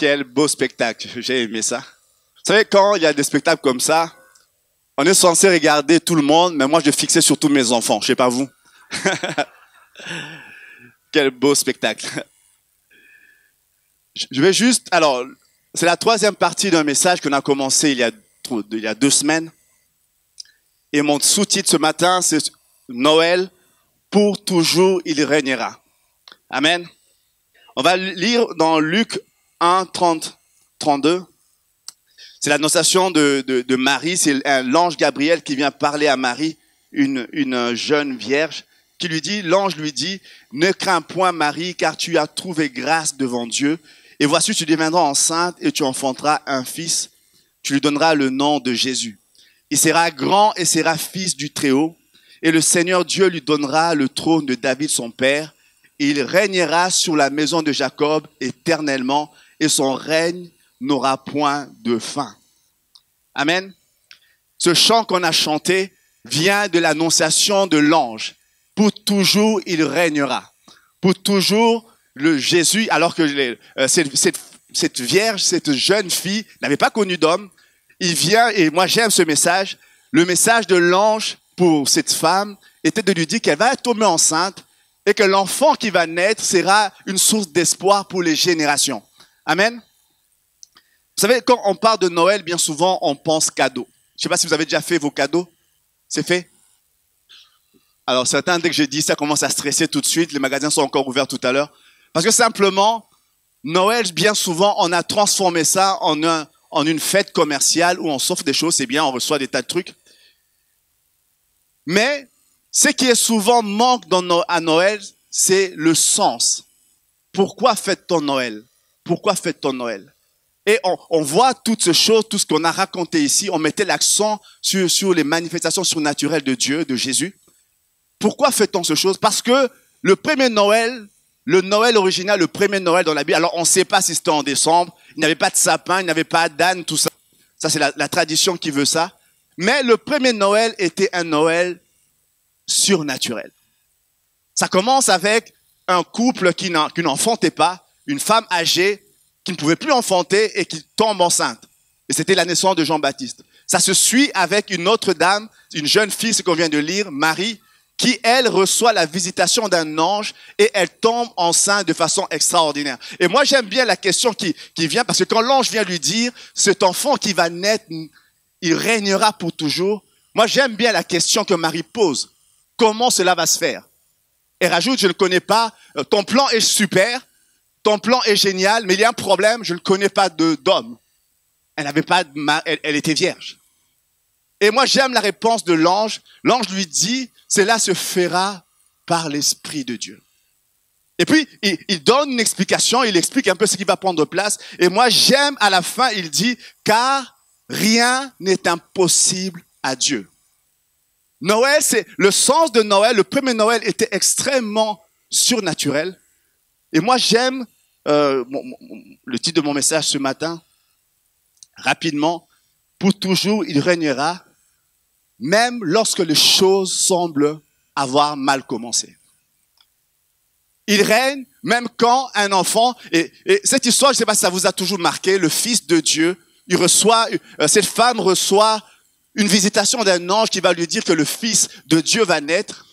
Quel beau spectacle, j'ai aimé ça. Vous savez, quand il y a des spectacles comme ça, on est censé regarder tout le monde, mais moi je fixais surtout mes enfants, je sais pas vous. Quel beau spectacle. Je vais juste, alors, c'est la troisième partie d'un message qu'on a commencé il y a 2 semaines. Et mon sous-titre ce matin, c'est Noël, pour toujours il régnera. Amen. On va lire dans Luc 1, 30, 32. C'est l'annonciation de Marie, c'est l'ange Gabriel qui vient parler à Marie, une jeune vierge, qui lui dit, l'ange lui dit, ne crains point Marie, car tu as trouvé grâce devant Dieu. Et voici, tu deviendras enceinte et tu enfanteras un fils. Tu lui donneras le nom de Jésus. Il sera grand et sera fils du Très-Haut. Et le Seigneur Dieu lui donnera le trône de David son père. Il régnera sur la maison de Jacob éternellement et son règne n'aura point de fin. Amen. Ce chant qu'on a chanté vient de l'annonciation de l'ange. Pour toujours, il régnera. Pour toujours, le Jésus, alors que cette vierge, cette jeune fille n'avait pas connu d'homme, il vient, et moi j'aime ce message, le message de l'ange pour cette femme était de lui dire qu'elle va tomber enceinte et que l'enfant qui va naître sera une source d'espoir pour les générations. Amen. Vous savez, quand on parle de Noël, bien souvent, on pense cadeaux. Je ne sais pas si vous avez déjà fait vos cadeaux. C'est fait? Alors certains, dès que je dis ça, commencent à stresser tout de suite. Les magasins sont encore ouverts tout à l'heure. Parce que simplement, Noël, bien souvent, on a transformé ça en une fête commerciale où on s'offre des choses, c'est bien, on reçoit des tas de trucs. Mais ce qui est souvent manque à Noël, c'est le sens. Pourquoi fête-t-on Noël? Pourquoi fête-t-on Noël? Et on voit toutes ces choses, tout ce qu'on a raconté ici, on mettait l'accent sur les manifestations surnaturelles de Dieu, de Jésus. Pourquoi fait-on ces choses? Parce que le premier Noël, le Noël original, le premier Noël dans la Bible, alors on ne sait pas si c'était en décembre, il n'y avait pas de sapin, il n'y avait pas d'âne, tout ça. Ça, c'est la tradition qui veut ça. Mais le premier Noël était un Noël surnaturel. Ça commence avec un couple qui n'enfantait pas, une femme âgée qui ne pouvait plus enfanter et qui tombe enceinte. Et c'était la naissance de Jean-Baptiste. Ça se suit avec une autre dame, une jeune fille, ce qu'on vient de lire, Marie, qui, elle, reçoit la visitation d'un ange et elle tombe enceinte de façon extraordinaire. Et moi, j'aime bien la question qui vient, parce que quand l'ange vient lui dire, cet enfant qui va naître, il régnera pour toujours. Moi, j'aime bien la question que Marie pose. Comment cela va se faire? Elle rajoute, je ne connais pas, ton plan est super, ton plan est génial, mais il y a un problème, je ne connais pas d'homme. Elle était vierge. Et moi, j'aime la réponse de l'ange. L'ange lui dit, cela se fera par l'Esprit de Dieu. Et puis, il donne une explication, il explique un peu ce qui va prendre place. Et moi, j'aime à la fin, il dit, car rien n'est impossible à Dieu. Noël, c'est le sens de Noël. Le premier Noël était extrêmement surnaturel. Et moi, j'aime le titre de mon message ce matin. Rapidement, pour toujours, il régnera, même lorsque les choses semblent avoir mal commencé. Il règne même quand un enfant, et cette histoire, je ne sais pas si ça vous a toujours marqué, le Fils de Dieu, cette femme reçoit une visitation d'un ange qui va lui dire que le Fils de Dieu va naître.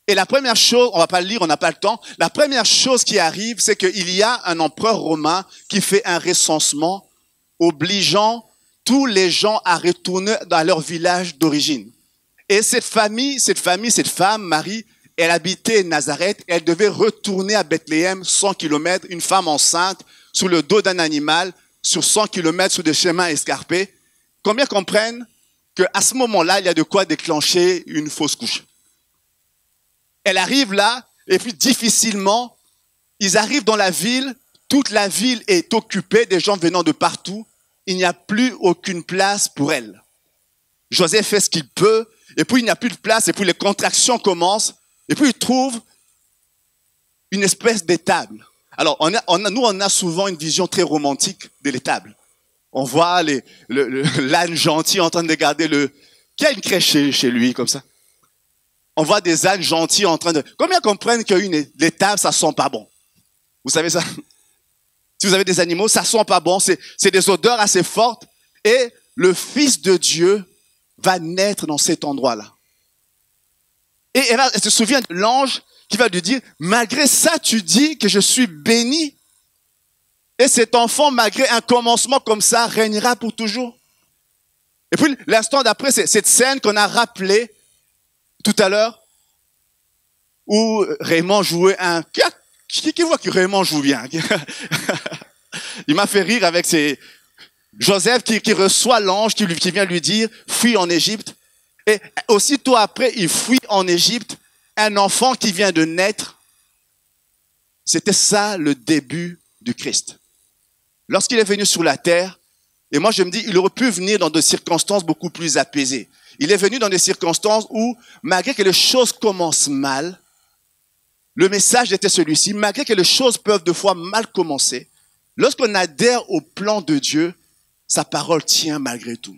Et la première chose, on va pas le lire, on n'a pas le temps, la première chose qui arrive, c'est qu'il y a un empereur romain qui fait un recensement obligeant tous les gens à retourner dans leur village d'origine. Et cette femme, Marie, elle habitait Nazareth, elle devait retourner à Bethléem 100 km, une femme enceinte, sur le dos d'un animal, sur 100 km, sur des chemins escarpés. Combien comprennent qu'à ce moment-là, il y a de quoi déclencher une fausse couche? Elle arrive là, et puis difficilement, ils arrivent dans la ville, toute la ville est occupée, des gens venant de partout, il n'y a plus aucune place pour elle. Joseph fait ce qu'il peut, et puis il n'y a plus de place, et puis les contractions commencent, et puis il trouve une espèce d'étable. Alors, nous, on a souvent une vision très romantique de l'étable. On voit l'âne gentil en train de garder qui a une crèche chez lui, comme ça. On voit des ânes gentils en train de... Combien comprennent qu'une étable, ça sent pas bon? Vous savez ça? Si vous avez des animaux, ça sent pas bon, c'est des odeurs assez fortes. Et le Fils de Dieu va naître dans cet endroit-là. Et elle se souvient de l'ange qui va lui dire, malgré ça, tu dis que je suis béni. Et cet enfant, malgré un commencement comme ça, régnera pour toujours. Et puis, l'instant d'après, c'est cette scène qu'on a rappelée tout à l'heure, où Raymond jouait un... Qui voit que Raymond joue bien? Il m'a fait rire avec Joseph qui reçoit l'ange qui vient lui dire, fuis en Égypte. Et aussitôt après, il fuit en Égypte, un enfant qui vient de naître. C'était ça le début du Christ. Lorsqu'il est venu sur la terre, et moi je me dis, il aurait pu venir dans des circonstances beaucoup plus apaisées. Il est venu dans des circonstances où, malgré que les choses commencent mal, le message était celui-ci, malgré que les choses peuvent de fois mal commencer, lorsqu'on adhère au plan de Dieu, sa parole tient malgré tout.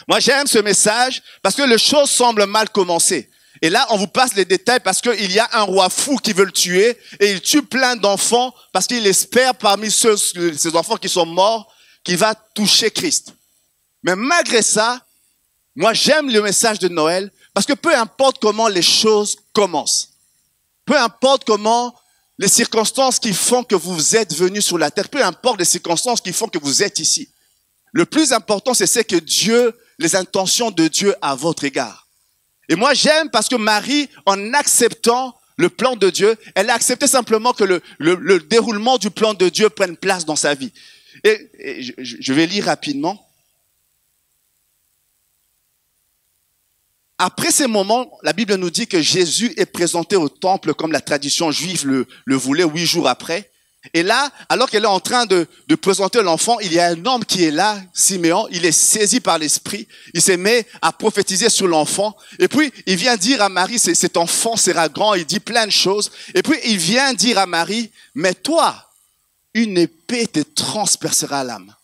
Moi, j'aime ce message parce que les choses semblent mal commencer. Et là, on vous passe les détails parce qu'il y a un roi fou qui veut le tuer et il tue plein d'enfants parce qu'il espère parmi ces enfants qui sont morts qu'il va toucher Christ. Mais malgré ça, moi, j'aime le message de Noël parce que peu importe comment les choses commencent, peu importe comment les circonstances qui font que vous êtes venus sur la terre, peu importe les circonstances qui font que vous êtes ici, le plus important, c'est que Dieu, les intentions de Dieu à votre égard. Et moi, j'aime parce que Marie, en acceptant le plan de Dieu, elle a accepté simplement que le déroulement du plan de Dieu prenne place dans sa vie. Et je vais lire rapidement. Après ces moments, la Bible nous dit que Jésus est présenté au temple comme la tradition juive le voulait 8 jours après. Et là, alors qu'elle est en train de présenter l'enfant, il y a un homme qui est là, Siméon, il est saisi par l'esprit, il se met à prophétiser sur l'enfant, et puis il vient dire à Marie, cet enfant sera grand, il dit plein de choses, et puis il vient dire à Marie, mais toi, une épée te transpercera l'âme.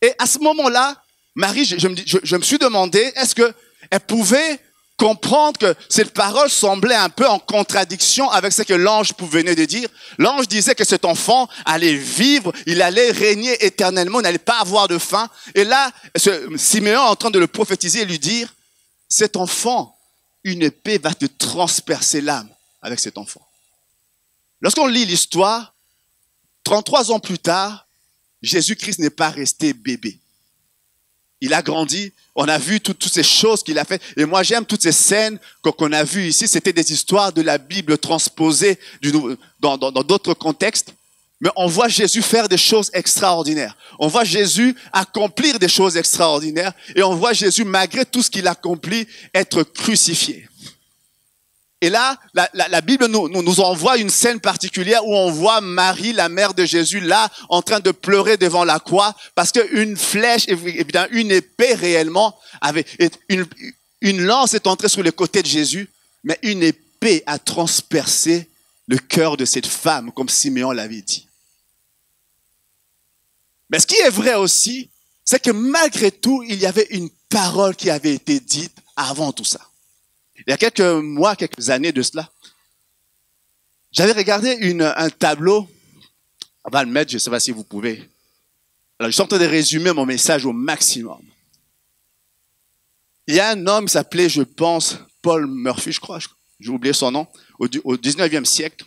Et à ce moment-là, Marie, je me suis demandé, est-ce qu'elle pouvait comprendre que cette parole semblait un peu en contradiction avec ce que l'ange venait de dire. L'ange disait que cet enfant allait vivre, il allait régner éternellement, il n'allait pas avoir de faim. Et là, Siméon est en train de le prophétiser et lui dire, cet enfant, une épée va te transpercer l'âme avec cet enfant. Lorsqu'on lit l'histoire, 33 ans plus tard, Jésus-Christ n'est pas resté bébé. Il a grandi, on a vu toutes ces choses qu'il a fait. Et moi, j'aime toutes ces scènes qu'on a vues ici. C'était des histoires de la Bible transposées dans d'autres contextes. Mais on voit Jésus faire des choses extraordinaires. On voit Jésus accomplir des choses extraordinaires. Et on voit Jésus, malgré tout ce qu'il accomplit, être crucifié. Et là, la Bible nous envoie une scène particulière où on voit Marie, la mère de Jésus, là, en train de pleurer devant la croix, parce qu'une flèche, évidemment, une épée réellement, une lance est entrée sur le côté de Jésus, mais une épée a transpercé le cœur de cette femme, comme Siméon l'avait dit. Mais ce qui est vrai aussi, c'est que malgré tout, il y avait une parole qui avait été dite avant tout ça. Il y a quelques mois, quelques années de cela, j'avais regardé un tableau. On va le mettre, je ne sais pas si vous pouvez. Alors, je suis en train de résumer mon message au maximum. Il y a un homme qui s'appelait, je pense, Paul Murphy, je crois, j'ai oublié son nom, au 19e siècle.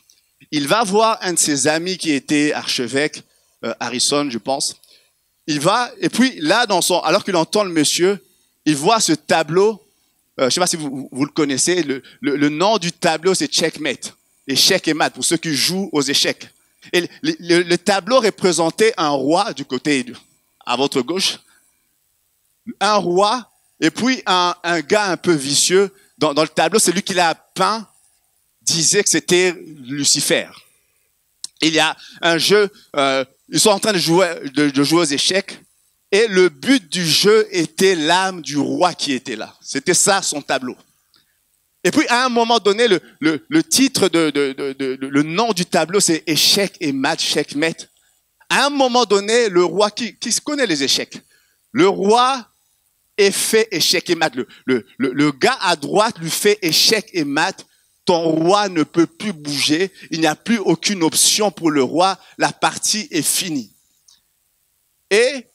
Il va voir un de ses amis qui était archevêque, Harrison, je pense. Il va, et puis là, alors qu'il entend le monsieur, il voit ce tableau. Je ne sais pas si vous le connaissez, le nom du tableau c'est Checkmate, échec et mat, pour ceux qui jouent aux échecs. Et le tableau représentait un roi du côté à votre gauche, un roi et puis un gars un peu vicieux. Dans le tableau, celui qui l'a peint disait que c'était Lucifer. Il y a un jeu, ils sont en train de jouer aux échecs. Et le but du jeu était l'âme du roi qui était là. C'était ça son tableau. Et puis à un moment donné, le titre le nom du tableau, c'est échec et mat, checkmate. À un moment donné, le roi qui connaît les échecs, le roi est fait échec et mat. Le gars à droite lui fait échec et mat. ton roi ne peut plus bouger, il n'y a plus aucune option pour le roi, la partie est finie. Et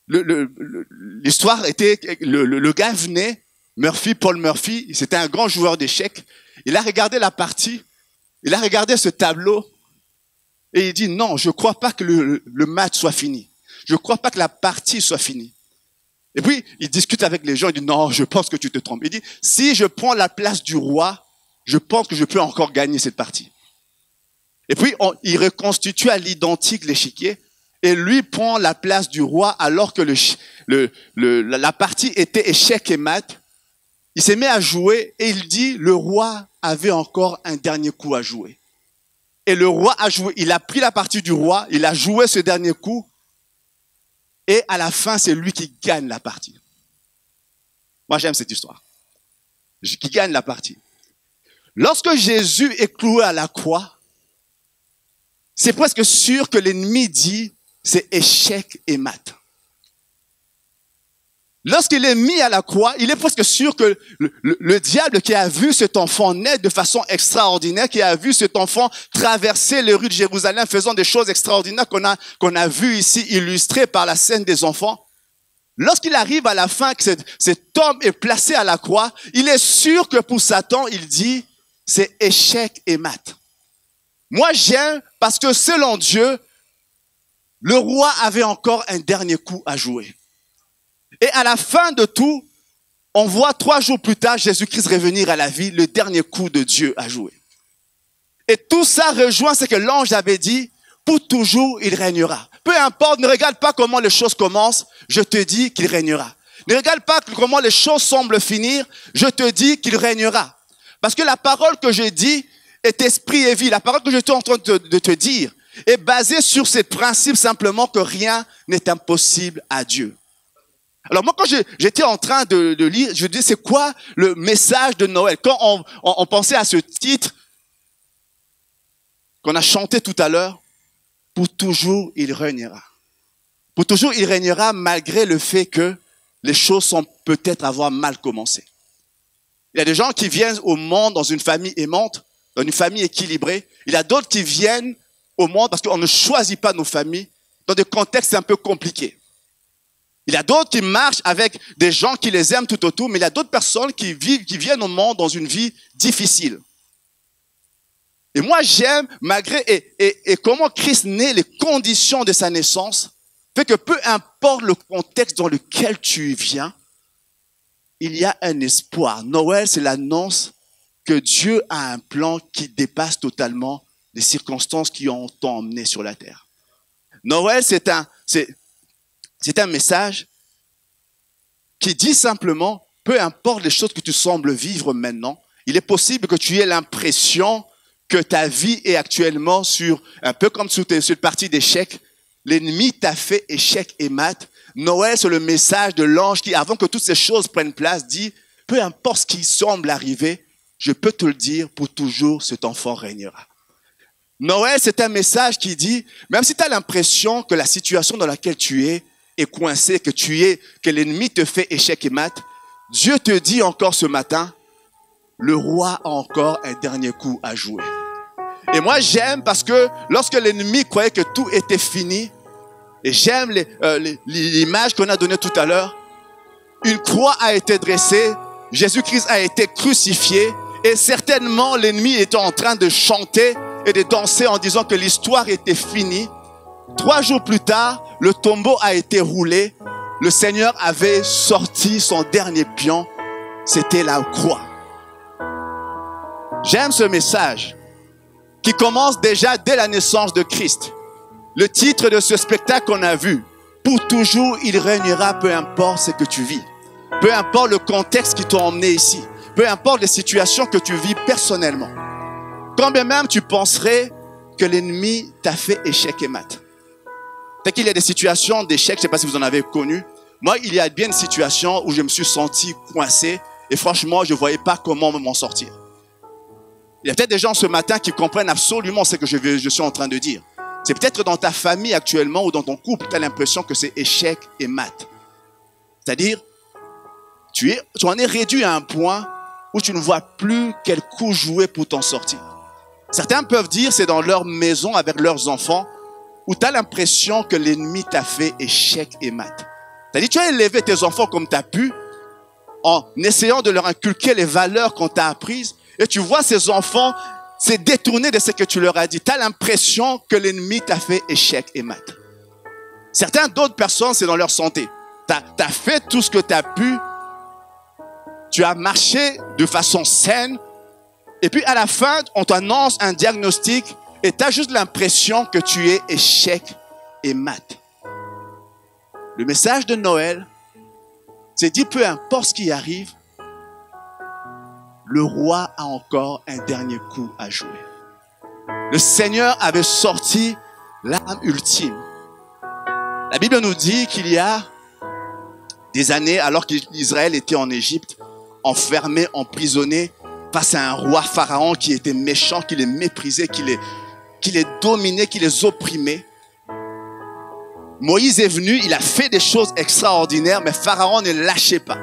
l'histoire était, le gars venait, Paul Murphy, c'était un grand joueur d'échecs, il a regardé la partie, il a regardé ce tableau, et il dit non, je ne crois pas que le match soit fini. Je ne crois pas que la partie soit finie. Et puis, il discute avec les gens, il dit non, je pense que tu te trompes. Il dit, si je prends la place du roi, je pense que je peux encore gagner cette partie. Et puis, il reconstitue à l'identique l'échiquier, et lui prend la place du roi alors que la partie était échec et mat. Il s'est mis à jouer et il dit, le roi avait encore un dernier coup à jouer. Et le roi a joué, il a pris la partie du roi, il a joué ce dernier coup, et à la fin, c'est lui qui gagne la partie. Moi, j'aime cette histoire. Qui gagne la partie. Lorsque Jésus est cloué à la croix, c'est presque sûr que l'ennemi dit, c'est échec et mat. Lorsqu'il est mis à la croix, il est presque sûr que le diable qui a vu cet enfant naître de façon extraordinaire, qui a vu cet enfant traverser les rues de Jérusalem faisant des choses extraordinaires qu'on a vu ici illustrées par la scène des enfants, lorsqu'il arrive à la fin, que cet homme est placé à la croix, il est sûr que pour Satan, il dit, c'est échec et mat. Moi, j'aime parce que selon Dieu, le roi avait encore un dernier coup à jouer. Et à la fin de tout, on voit 3 jours plus tard Jésus-Christ revenir à la vie, le dernier coup de Dieu à jouer. Et tout ça rejoint ce que l'ange avait dit, pour toujours il régnera. Peu importe, ne regarde pas comment les choses commencent, je te dis qu'il régnera. Ne regarde pas comment les choses semblent finir, je te dis qu'il régnera. Parce que la parole que je dis est esprit et vie. La parole que je suis en train de te dire est basée sur ce principe simplement que rien n'est impossible à Dieu. Alors moi, quand j'étais en train de lire, je me disais, c'est quoi le message de Noël? Quand on pensait à ce titre qu'on a chanté tout à l'heure, pour toujours il régnera. Pour toujours il régnera malgré le fait que les choses sont peut-être avoir mal commencé. Il y a des gens qui viennent au monde dans une famille aimante, dans une famille équilibrée. Il y a d'autres qui viennent au monde parce qu'on ne choisit pas nos familles dans des contextes un peu compliqués. Il y a d'autres qui marchent avec des gens qui les aiment tout autour, mais il y a d'autres personnes qui viennent au monde dans une vie difficile. Et moi, j'aime, malgré, et comment Christ naît, les conditions de sa naissance, fait que peu importe le contexte dans lequel tu viens, il y a un espoir. Noël, c'est l'annonce que Dieu a un plan qui dépasse totalement les circonstances qui ont emmené sur la terre. Noël, c'est un message qui dit simplement, peu importe les choses que tu sembles vivre maintenant, il est possible que tu aies l'impression que ta vie est actuellement un peu comme sur une partie d'échec. L'ennemi t'a fait échec et mat. Noël, c'est le message de l'ange qui, avant que toutes ces choses prennent place, dit, peu importe ce qui semble arriver, je peux te le dire, pour toujours, cet enfant régnera. Noël, c'est un message qui dit, même si tu as l'impression que la situation dans laquelle tu es coincé, que l'ennemi te fait échec et mat, Dieu te dit encore ce matin, le roi a encore un dernier coup à jouer. Et moi, j'aime parce que lorsque l'ennemi croyait que tout était fini, et j'aime l'image qu'on a donnée tout à l'heure, une croix a été dressée, Jésus-Christ a été crucifié, et certainement l'ennemi était en train de chanter et de danser en disant que l'histoire était finie. 3 jours plus tard, le tombeau a été roulé, le Seigneur avait sorti son dernier pion, c'était la croix. J'aime ce message qui commence déjà dès la naissance de Christ. Le titre de ce spectacle qu'on a vu, pour toujours il régnera, peu importe ce que tu vis. Peu importe le contexte qui t'a emmené ici. Peu importe les situations que tu vis personnellement. Quand bien même tu penserais que l'ennemi t'a fait échec et mat. Peut-être qu'il y a des situations d'échec, je ne sais pas si vous en avez connu. Moi, il y a bien une situation où je me suis senti coincé et franchement, je ne voyais pas comment m'en sortir. Il y a peut-être des gens ce matin qui comprennent absolument ce que je suis en train de dire. C'est peut-être dans ta famille actuellement ou dans ton couple, tu as l'impression que c'est échec et mat. C'est-à-dire, tu en es réduit à un point où tu ne vois plus quel coup jouer pour t'en sortir. Certains peuvent dire c'est dans leur maison avec leurs enfants où tu as l'impression que l'ennemi t'a fait échec et mat. C'est-à-dire tu as élevé tes enfants comme tu as pu en essayant de leur inculquer les valeurs qu'on t'a apprises et tu vois ces enfants se détourner de ce que tu leur as dit. Tu as l'impression que l'ennemi t'a fait échec et mat. Certaines d'autres personnes, c'est dans leur santé. Tu as fait tout ce que tu as pu. Tu as marché de façon saine. Et puis à la fin, on t'annonce un diagnostic et tu as juste l'impression que tu es échec et mat. Le message de Noël, c'est dit peu importe ce qui arrive, le roi a encore un dernier coup à jouer. Le Seigneur avait sorti l'arme ultime. La Bible nous dit qu'il y a des années, alors qu'Israël était en Égypte, enfermé, emprisonné, face à un roi pharaon qui était méchant, qui les méprisait, qui les dominait, qui les opprimait. Moïse est venu, il a fait des choses extraordinaires, mais Pharaon ne lâchait pas.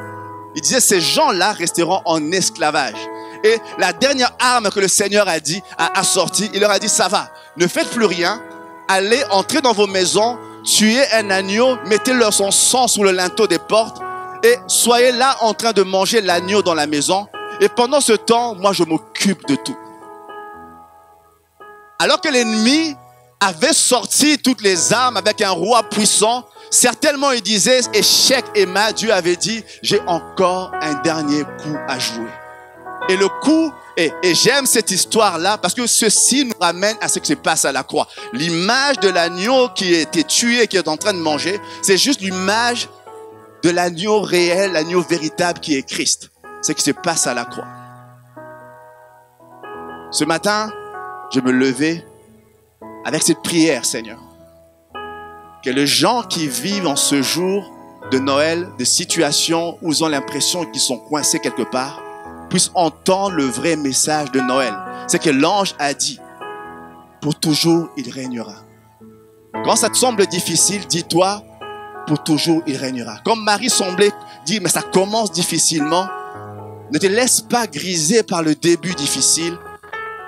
Il disait, ces gens-là resteront en esclavage. Et la dernière arme que le Seigneur a sorti, il leur a dit, ça va, ne faites plus rien, allez entrer dans vos maisons, tuez un agneau, mettez-leur son sang sous le linteau des portes, et soyez là en train de manger l'agneau dans la maison. Et pendant ce temps, moi je m'occupe de tout. Alors que l'ennemi avait sorti toutes les armes avec un roi puissant, certainement il disait échec et mat. Dieu avait dit j'ai encore un dernier coup à jouer. Et le coup, et j'aime cette histoire-là parce que ceci nous ramène à ce qui se passe à la croix. L'image de l'agneau qui a été tué, qui est en train de manger, c'est juste l'image de l'agneau réel, l'agneau véritable qui est Christ. Ce qui se passe à la croix. Ce matin, je me levais avec cette prière, Seigneur. Que les gens qui vivent en ce jour de Noël, de situations où ils ont l'impression qu'ils sont coincés quelque part, puissent entendre le vrai message de Noël. C'est que l'ange a dit, pour toujours il régnera. Quand ça te semble difficile, dis-toi, pour toujours il régnera. Comme Marie semblait dire, mais ça commence difficilement. Ne te laisse pas griser par le début difficile.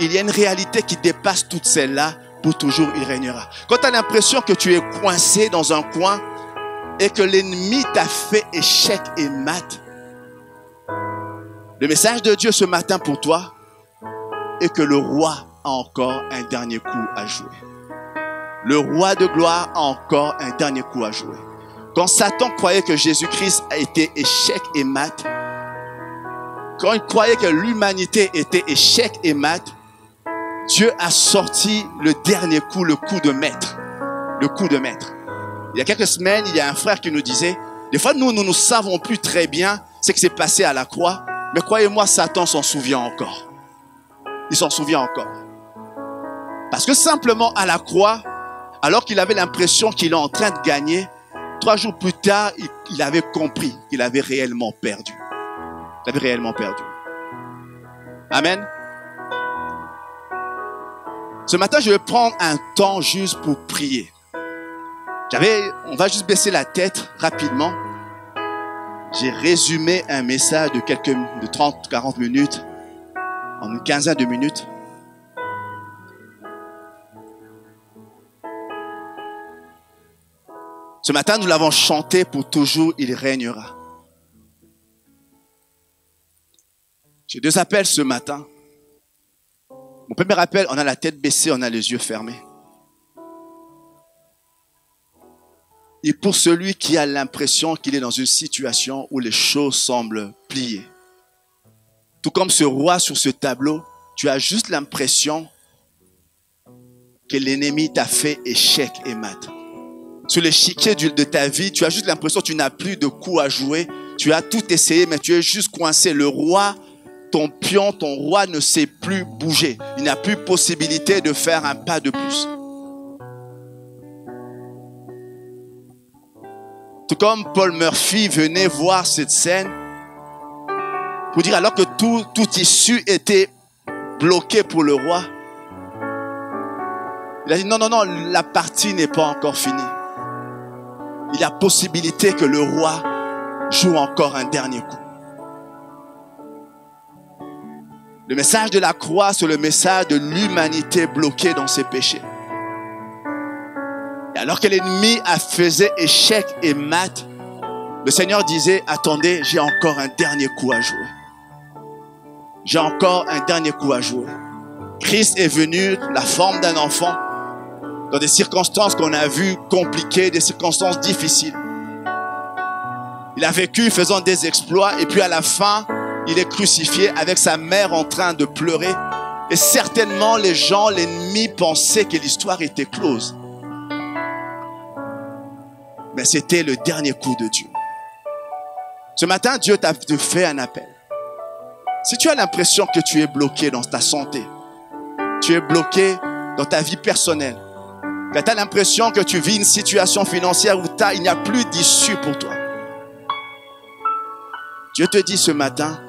Il y a une réalité qui dépasse toutes celles-là. Pour toujours, il régnera. Quand tu as l'impression que tu es coincé dans un coin et que l'ennemi t'a fait échec et mat, le message de Dieu ce matin pour toi est que le roi a encore un dernier coup à jouer. Le roi de gloire a encore un dernier coup à jouer. Quand Satan croyait que Jésus-Christ a été échec et mat, quand il croyait que l'humanité était échec et mat, Dieu a sorti le dernier coup, le coup de maître. Le coup de maître. Il y a quelques semaines, il y a un frère qui nous disait, des fois nous ne savons plus très bien ce qui s'est passé à la croix, mais croyez-moi, Satan s'en souvient encore. Il s'en souvient encore. Parce que simplement à la croix, alors qu'il avait l'impression qu'il est en train de gagner, 3 jours plus tard, il avait compris qu'il avait réellement perdu. Il avait réellement perdu. Amen. Ce matin, je vais prendre un temps juste pour prier. On va juste baisser la tête rapidement. J'ai résumé un message de 30-40 minutes en une quinzaine de minutes. Ce matin, nous l'avons chanté pour toujours, il régnera. J'ai 2 appels ce matin. Mon premier appel, on a la tête baissée, on a les yeux fermés. Et pour celui qui a l'impression qu'il est dans une situation où les choses semblent plier. Tout comme ce roi sur ce tableau, tu as juste l'impression que l'ennemi t'a fait échec et mat. Sur l'échiquier de ta vie, tu as juste l'impression que tu n'as plus de coup à jouer. Tu as tout essayé, mais tu es juste coincé. Le roi, ton pion, ton roi ne sait plus bouger. Il n'a plus possibilité de faire un pas de plus. Tout comme Paul Murphy venait voir cette scène pour dire alors que tout issue était bloqué pour le roi. Il a dit non, la partie n'est pas encore finie. Il y a possibilité que le roi joue encore un dernier coup. Le message de la croix, c'est le message de l'humanité bloquée dans ses péchés. Et alors que l'ennemi faisait échec et mat, le Seigneur disait, attendez, j'ai encore un dernier coup à jouer. J'ai encore un dernier coup à jouer. Christ est venu, la forme d'un enfant, dans des circonstances qu'on a vues compliquées, des circonstances difficiles. Il a vécu faisant des exploits et puis à la fin, il est crucifié avec sa mère en train de pleurer. Et certainement, les gens, l'ennemi pensaient que l'histoire était close. Mais c'était le dernier coup de Dieu. Ce matin, Dieu t'a fait un appel. Si tu as l'impression que tu es bloqué dans ta santé, tu es bloqué dans ta vie personnelle, que tu as l'impression que tu vis une situation financière où il n'y a plus d'issue pour toi, Dieu te dit ce matin,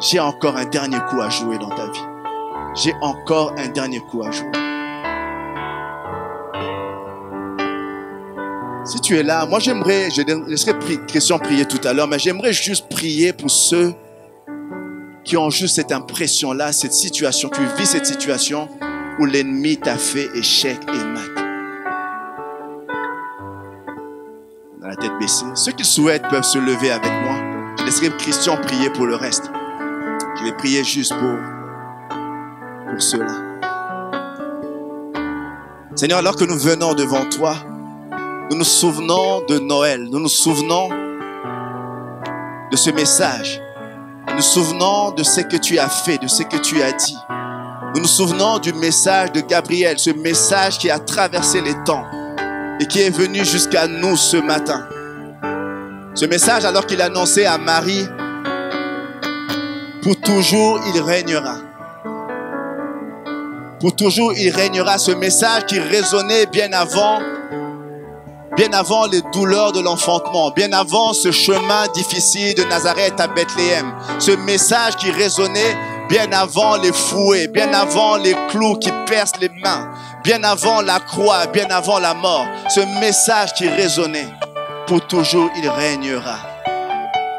j'ai encore un dernier coup à jouer dans ta vie. J'ai encore un dernier coup à jouer. Si tu es là, moi je laisserai Christian prier tout à l'heure, mais j'aimerais juste prier pour ceux qui ont juste cette impression-là, cette situation, tu vis cette situation où l'ennemi t'a fait échec et mat. Dans la tête baissée. Ceux qui souhaitent peuvent se lever avec moi. Je laisserai Christian prier pour le reste. Je vais prier juste pour ceux-là. Seigneur, alors que nous venons devant toi, nous nous souvenons de Noël. Nous nous souvenons de ce message. Nous nous souvenons de ce que tu as fait, de ce que tu as dit. Nous nous souvenons du message de Gabriel, ce message qui a traversé les temps et qui est venu jusqu'à nous ce matin. Ce message alors qu'il annonçait à Marie, pour toujours il régnera. Pour toujours il régnera. Ce message qui résonnait bien avant les douleurs de l'enfantement, bien avant ce chemin difficile de Nazareth à Bethléem. Ce message qui résonnait bien avant les fouets, bien avant les clous qui percent les mains, bien avant la croix, bien avant la mort. Ce message qui résonnait, pour toujours il régnera.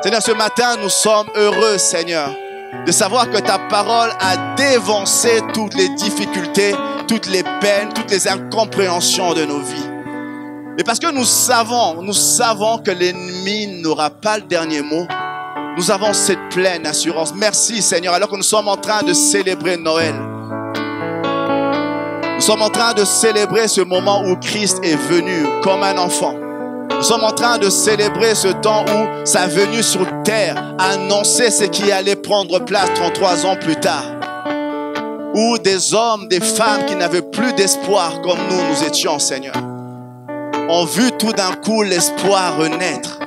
Seigneur, ce matin, nous sommes heureux, Seigneur, de savoir que ta parole a dévancé toutes les difficultés, toutes les peines, toutes les incompréhensions de nos vies. Et parce que nous savons que l'ennemi n'aura pas le dernier mot, nous avons cette pleine assurance. Merci Seigneur, alors que nous sommes en train de célébrer Noël. Nous sommes en train de célébrer ce moment où Christ est venu comme un enfant. Nous sommes en train de célébrer ce temps où sa venue sur terre annonçait ce qui allait prendre place 33 ans plus tard. Où des hommes, des femmes qui n'avaient plus d'espoir comme nous étions, Seigneur, ont vu tout d'un coup l'espoir renaître.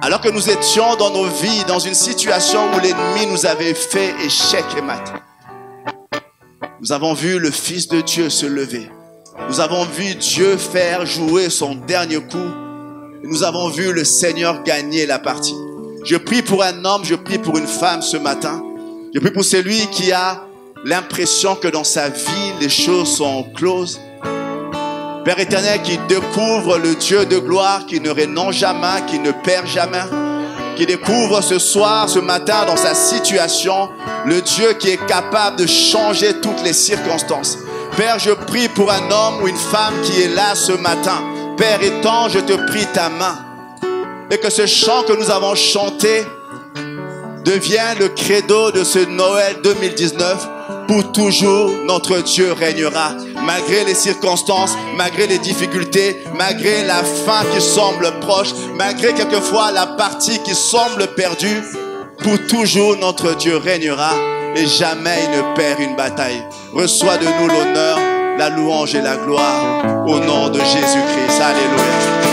Alors que nous étions dans nos vies, dans une situation où l'ennemi nous avait fait échec et mat. Nous avons vu le Fils de Dieu se lever. Nous avons vu Dieu faire jouer son dernier coup. Et nous avons vu le Seigneur gagner la partie. Je prie pour un homme, je prie pour une femme ce matin. Je prie pour celui qui a l'impression que dans sa vie, les choses sont closes. Père éternel, qui découvre le Dieu de gloire, qui ne renonce jamais, qui ne perd jamais, qui découvre ce soir, ce matin, dans sa situation, le Dieu qui est capable de changer toutes les circonstances. Père, je prie pour un homme ou une femme qui est là ce matin. Père étend, je te prie ta main. Et que ce chant que nous avons chanté devienne le credo de ce Noël 2019. Pour toujours, notre Dieu régnera. Malgré les circonstances, malgré les difficultés, malgré la fin qui semble proche, malgré quelquefois la partie qui semble perdue, pour toujours, notre Dieu régnera et jamais il ne perd une bataille. Reçois de nous l'honneur, la louange et la gloire au nom de Jésus-Christ. Alléluia.